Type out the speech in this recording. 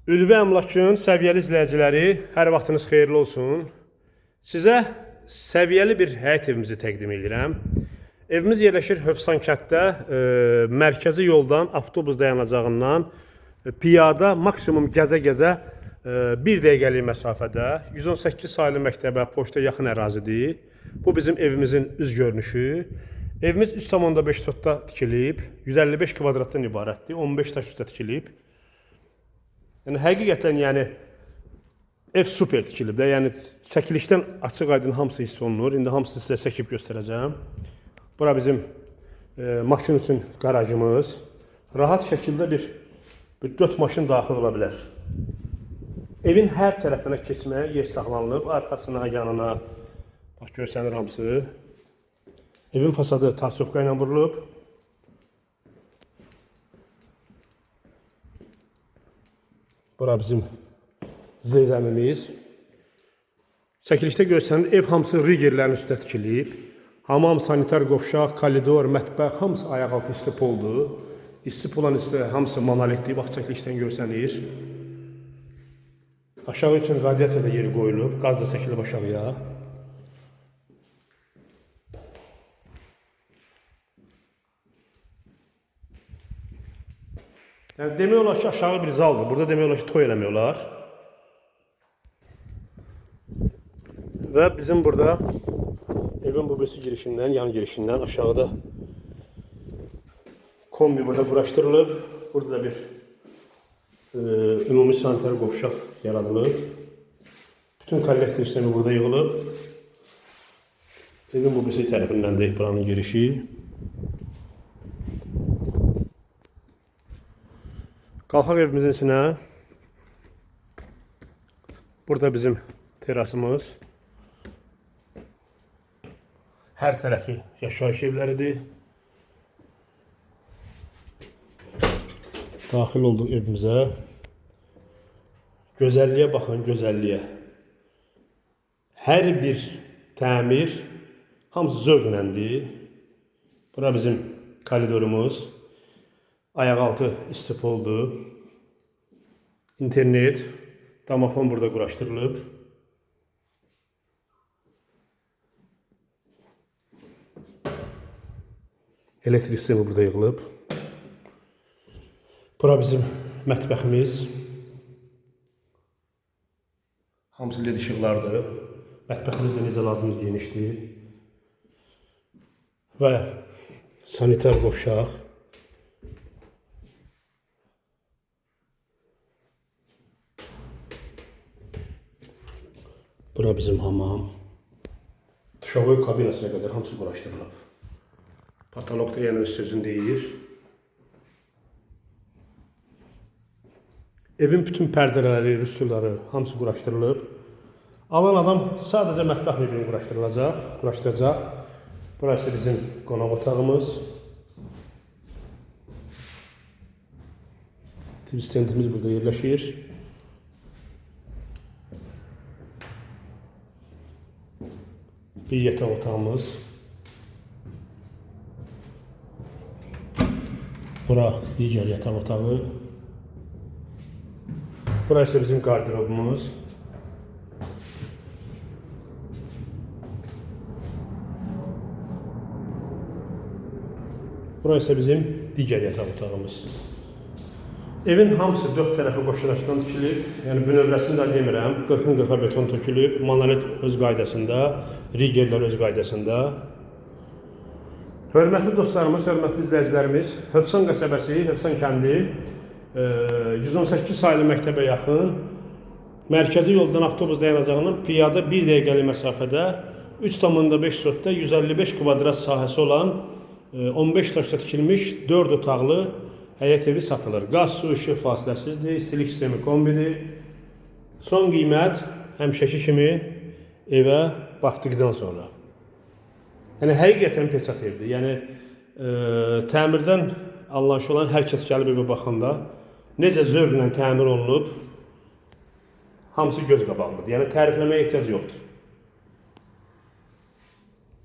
Ülvi Əmlakın səviyyəli izləyiciləri, hər vaxtınız xeyirli olsun. Sizə səviyyəli bir həyət evimizi təqdim edirəm. Evimiz yerləşir Hövsan kənddə, mərkəzi yoldan, avtobus dayanacağından piyada maksimum gəzə-gəzə 1 dəqiqəlik məsafədə 118 sayılı məktəbə, poçta yaxın ərazidir. Bu bizim evimizin üz görünüşü. Evimiz 3,5 sotda tikilib, 155 kvadratdan ibarətdir, 15 daş üstə tikilib. Yəni həqiqətən ev super tikilib də. Yəni çəkilişdən açıq aydın hamısı hiss olunur. İndi hamısı sizə çəkib göstərəcəm. Bura bizim maşın üçün qarajımız. Rahat şəkildə bir 4 maşın daxil ola bilər. Evin hər tərəfinə keçməyə yer saxlanılıb, arxasına, yanına. Bax görsənir hamısı. Evin fasadı tarsovka ilə vurulub. Bura bizim zəmimiz. Çəkilişdə görsənir, ev hamısı rigerlərin üstə tikilib. Hamam, sanitar qovşaq, koridor, mətbəx hamısı ayaqaltı istip oldu. İstip olan hamısı monolitdir. Bax çəkilişdən görsənir. Aşağı üçün radiatorda yeri qoyulub, qaz da çəkilib aşağıya. Yəni demək olar ki, aşağı bir zaldır. Burada demək olar ki, toy eləmək olar. Və bizim burada evin bu birisi girişindən, yan girişindən aşağıda kombi burada quraşdırılıb. Burada da bir ümumi sanitar qovşaq yaradılıb. Bütün kollektor sistemi burada yığılıb. Evin bu birisi tərəfindən də buranın girişi. Qalxaq evimizin içinə. Burada bizim terasımız. Hər tərəfi yaşayış evləridir. Daxil olduq evimizə. Gözəlliyə baxın, gözəlliyə. Hər bir təmir hamısı zövqləndir. Bura bizim koridorumuz. Ayaqaltı istip oldu. İnternet, damafon burada quraşdırılıb. Elektrik sistemi burada yığılıb. Bura bizim mətbəximiz. Hamısı led işıqlardır. Mətbəximiz də necə lazımız genişdir. Və sanitar qovşaq. Bura bizim hamam. Duşavoy kabinasına qədər hamısı quraşdırılıb. Patolog da yəni öz sözünü deyir. Evin bütün pərdələri, rüstülləri hamısı quraşdırılıb. Alan adam sadəcə mətbəx mebelini quraşdıracaq. Burası bizim qonaq otağımız. TV stendimiz burada yerləşir. Bir yataq otağımız. Bura digər yataq otağı. Burası bizim qardırobumuz. Burası bizim digər yataq otağımız. Evin hamısı 4 tərəfi qoşulaşdan tikilib. Yəni bünövrəsini də demirəm. 40-ın 40-a beton tökülüb. Monolit öz qaydasında, rigerlər öz qaydasında. Hörmətli dostlarımız, hörmətli izləyicilərimiz, Hövsan qəsəbəsi, Hövsan kəndi 118 sayılı məktəbə yaxın, mərkəzi yoldan avtobus dayanacağından piyada 1 dəqiqəlik məsafədə 3,5 sotda 155 kvadrat sahəsi olan 15 daşda tikilmiş 4 otaqlı həyət evi satılır. Qaz, su, işıq fasiləsizdir, istilik sistemi kombidir. Son qiymət həmişəki kimi evə baxdıqdan sonra. Yəni həqiqətən peçat evdir. Yəni təmirdən anlayışı olan hər kəs gəlib evə baxanda necə zövqlə təmir olunub, hamısı göz qabağındadır. Yəni tərifləməyə ehtiyac yoxdur.